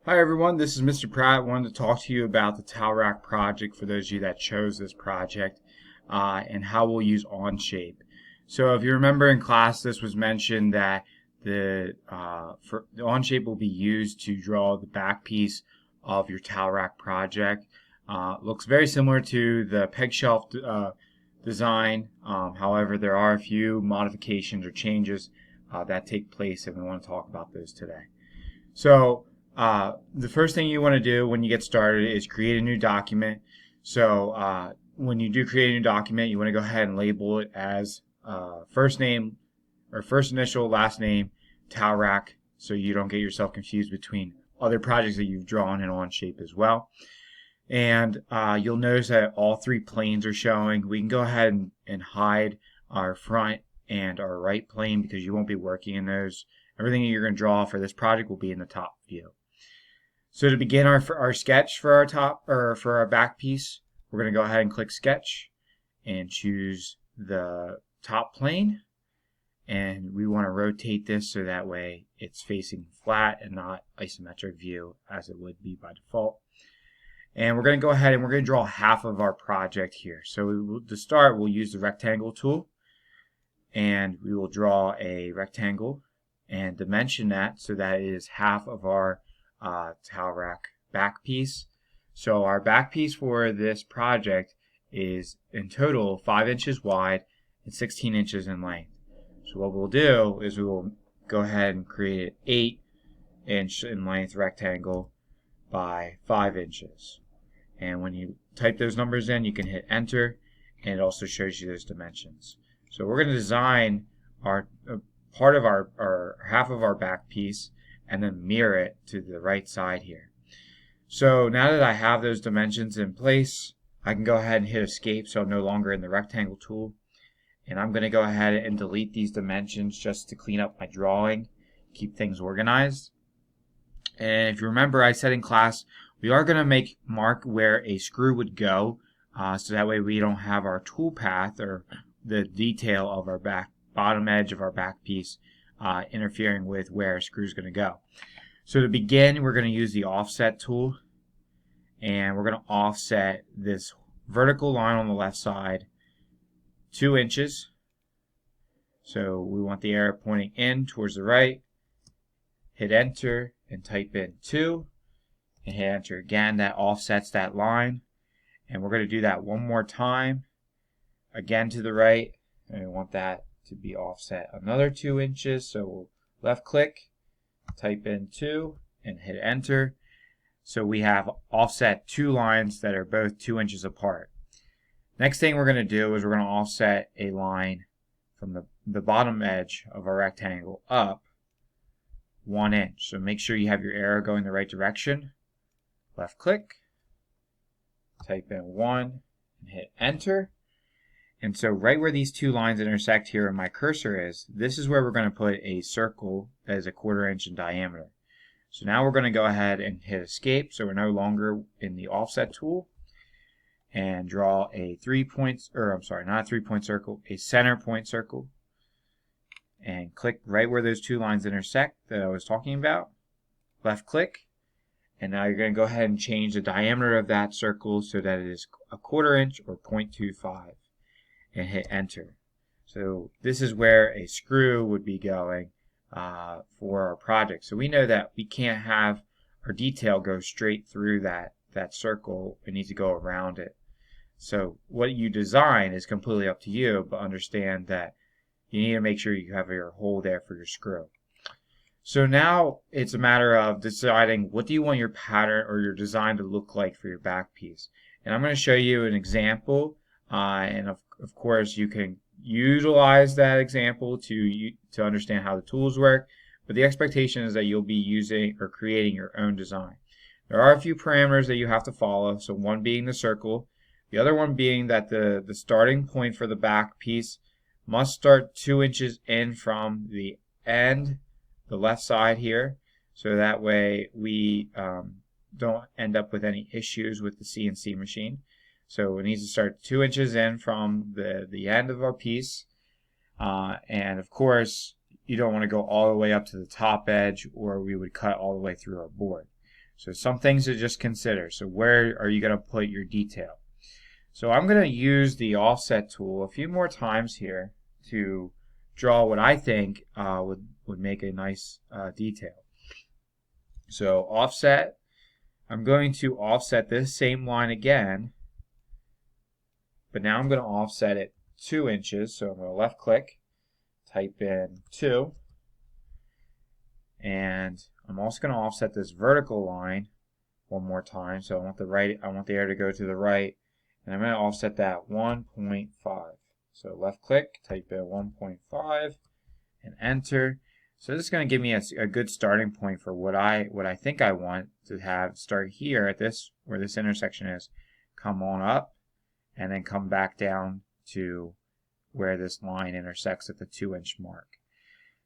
Hi everyone, this is Mr. Pratt. I wanted to talk to you about the towel rack project for those of you that chose this project and how we'll use Onshape. So if you remember in class, this was mentioned that the Onshape will be used to draw the back piece of your towel rack project. Looks very similar to the peg shelf design. However, there are a few modifications or changes that take place, and we want to talk about those today. So the first thing you want to do when you get started is create a new document. So when you do create a new document, you want to go ahead and label it as first name or first initial, last name, towel rack, so you don't get yourself confused between other projects that you've drawn in Onshape as well. And you'll notice that all three planes are showing. We can go ahead and hide our front and our right plane because you won't be working in those. Everything you're going to draw for this project will be in the top view. So to begin our sketch for our top or for our back piece, we're going to go ahead and click Sketch and choose the top plane. And we want to rotate this so that way it's facing flat and not isometric view as it would be by default. And we're going to go ahead and we're going to draw half of our project here. So to start, we'll use the rectangle tool and we will draw a rectangle and dimension that so that it is half of our towel rack back piece. So our back piece for this project is in total 5 inches wide and 16 inches in length. So what we'll do is we will go ahead and create an 8-inch in length rectangle by 5 inches. And when you type those numbers in, you can hit enter and it also shows you those dimensions. So we're going to design our part of our half of our back piece and then mirror it to the right side here. So now that I have those dimensions in place, I can go ahead and hit escape so I'm no longer in the rectangle tool. And I'm going to go ahead and delete these dimensions just to clean up my drawing, keep things organized. And if you remember, I said in class, we are going to mark where a screw would go so that way we don't have our tool path or the detail of our bottom edge of our back piece interfering with where a screw is going to go. So to begin, we're going to use the offset tool and we're going to offset this vertical line on the left side 2 inches. So we want the arrow pointing in towards the right. Hit enter and type in 2 and hit enter again. That offsets that line, and we're going to do that one more time again to the right, and we want that to be offset another 2 inches. So we'll left click, type in 2 and hit enter. So we have offset 2 lines that are both 2 inches apart. Next thing we're going to do is we're going to offset a line from the bottom edge of our rectangle up 1 inch. So make sure you have your arrow going the right direction. Left click, type in 1 and hit enter. And so right where these 2 lines intersect here and my cursor is, this is where we're going to put a circle that is a 1/4 inch in diameter. So now we're going to go ahead and hit escape so we're no longer in the offset tool and draw a 3-point, or I'm sorry, not a 3-point circle, a center point circle. And click right where those 2 lines intersect that I was talking about. Left click. And now you're going to go ahead and change the diameter of that circle so that it is a 1/4 inch or 0.25 and hit enter. So this is where a screw would be going for our project. So we know that we can't have our detail go straight through that circle. It needs to go around it. So what you design is completely up to you, but understand that you need to make sure you have your hole there for your screw. So now it's a matter of deciding what do you want your pattern or your design to look like for your back piece. And I'm going to show you an example, and of course you can utilize that example to understand how the tools work, but the expectation is that you'll be using or creating your own design. There are a few parameters that you have to follow, so one being the circle, the other one being that the starting point for the back piece must start 2 inches in from the end, the left side here, so that way we don't end up with any issues with the CNC machine. So it needs to start 2 inches in from the end of our piece, and of course you don't want to go all the way up to the top edge or we would cut all the way through our board. So some things to just consider. So where are you going to put your detail? So I'm going to use the offset tool a few more times here to draw what I think would make a nice detail. So offset, I'm going to offset this same line again, but now I'm going to offset it 2 inches. So I'm going to left click, type in 2, and I'm also going to offset this vertical line one more time. So I want the air to go to the right, and I'm going to offset that 1.5. So left click, type in 1.5, and enter. So this is going to give me a good starting point for what I think I want to have start here at this, where this intersection is, come on up, and then come back down to where this line intersects at the 2-inch mark.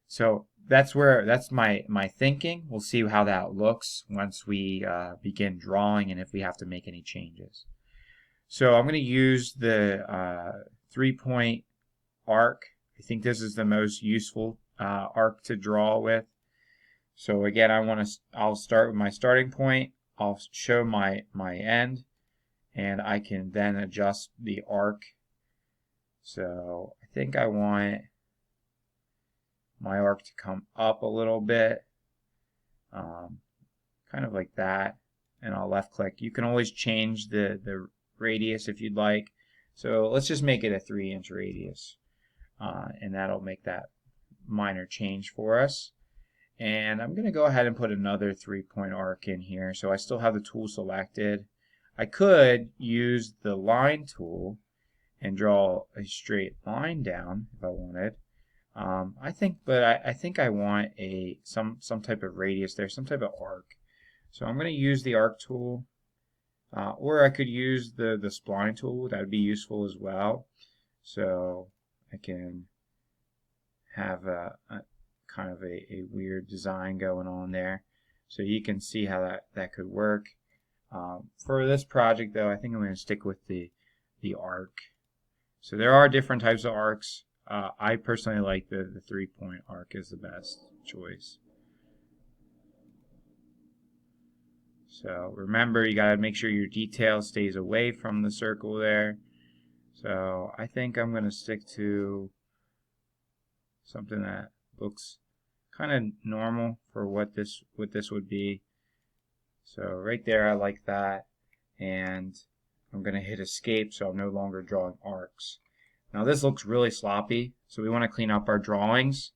So that's my thinking. We'll see how that looks once we begin drawing and if we have to make any changes. So I'm going to use the 3-point arc. I think this is the most useful arc to draw with. So again, I'll start with my starting point. I'll show my end, and I can then adjust the arc. So I think I want my arc to come up a little bit, kind of like that, and I'll left click. You can always change the radius if you'd like. So let's just make it a 3-inch radius, and that'll make that minor change for us. And I'm going to go ahead and put another 3-point arc in here. So I still have the tool selected. I could use the line tool and draw a straight line down if I wanted. I think I want some type of radius there, some type of arc. So I'm going to use the arc tool, or I could use the spline tool. That would be useful as well. So I can have a kind of a weird design going on there. So you can see how that could work. For this project though, I think I'm going to stick with the arc. So there are different types of arcs. I personally like the 3-point arc is the best choice. So remember, you got to make sure your detail stays away from the circle there. So I think I'm going to stick to something that looks kind of normal for what this would be. So right there, I like that, and I'm going to hit escape so I'm no longer drawing arcs. Now this looks really sloppy, so we want to clean up our drawings.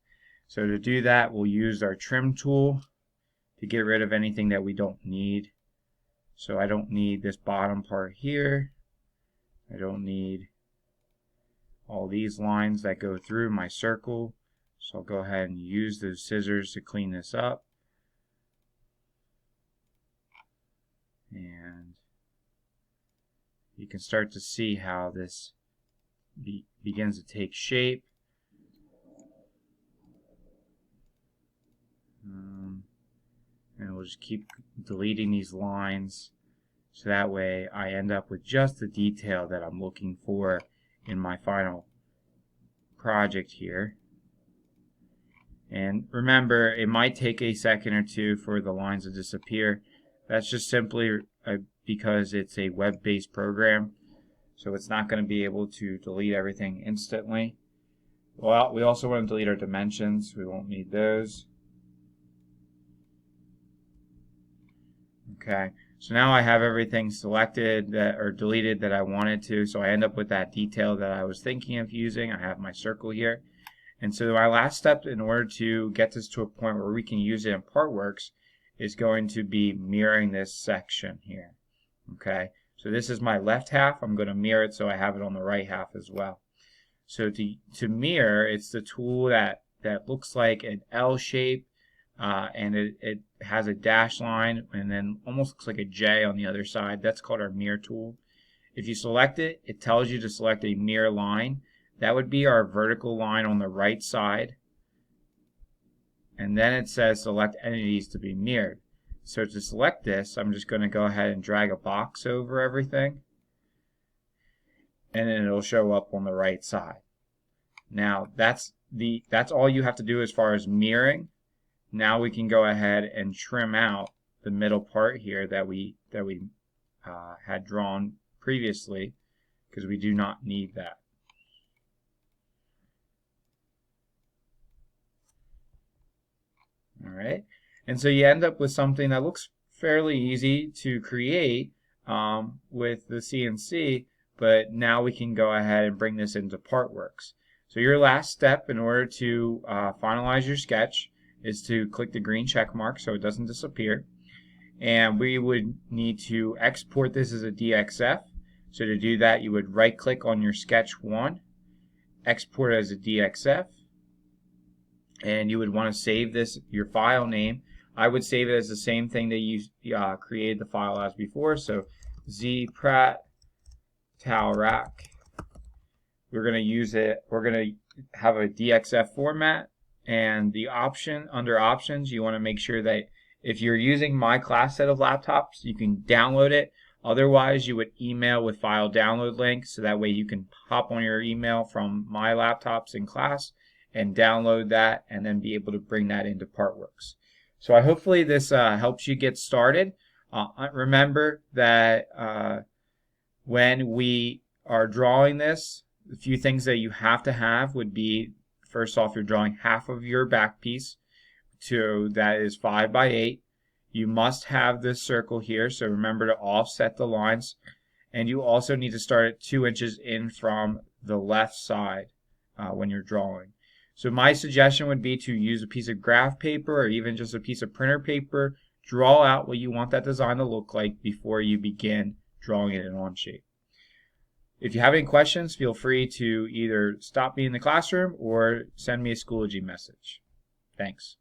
So to do that, we'll use our trim tool to get rid of anything that we don't need. So I don't need this bottom part here. I don't need all these lines that go through my circle. So I'll go ahead and use those scissors to clean this up. And you can start to see how this begins to take shape. And we'll just keep deleting these lines so that way I end up with just the detail that I'm looking for in my final project here. And remember, it might take a second or two for the lines to disappear. That's just simply because it's a web-based program, so it's not going to be able to delete everything instantly. Well, we also want to delete our dimensions. We won't need those. Okay, so now I have everything selected or deleted that I wanted to, so I end up with that detail that I was thinking of using. I have my circle here. And so my last step in order to get this to a point where we can use it in PartWorks is going to be mirroring this section here. Okay, so this is my left half. I'm going to mirror it so I have it on the right half as well. So to mirror, it's the tool that looks like an L shape, and it has a dash line and then almost looks like a J on the other side. That's called our mirror tool. If you select it, it tells you to select a mirror line. That would be our vertical line on the right side. And then it says select entities to be mirrored. So to select this, I'm just going to go ahead and drag a box over everything. And then it'll show up on the right side. Now that's all you have to do as far as mirroring. Now we can go ahead and trim out the middle part here that we had drawn previously, because we do not need that. All right, and so you end up with something that looks fairly easy to create with the CNC, but now we can go ahead and bring this into PartWorks. So your last step in order to finalize your sketch is to click the green check mark so it doesn't disappear. And we would need to export this as a DXF. So to do that, you would right click on your sketch 1, export as a DXF, and you would want to save this, your file name. I would save it as the same thing that you created the file as before. So Z Pratt Towel Rack. We're going to use it. We're going to have a DXF format, and the option under options, you want to make sure that if you're using my class set of laptops, you can download it. Otherwise, you would email with file download link, so that way you can hop on your email from my laptops in class and download that, and then be able to bring that into PartWorks. So hopefully this helps you get started. Remember that when we are drawing this, the few things that you have to have would be, first off, you're drawing half of your back piece, that is 5 by 8. You must have this circle here, so remember to offset the lines. And you also need to start at 2 inches in from the left side when you're drawing. So my suggestion would be to use a piece of graph paper or even just a piece of printer paper. Draw out what you want that design to look like before you begin drawing it in Onshape. If you have any questions, feel free to either stop me in the classroom or send me a Schoology message. Thanks.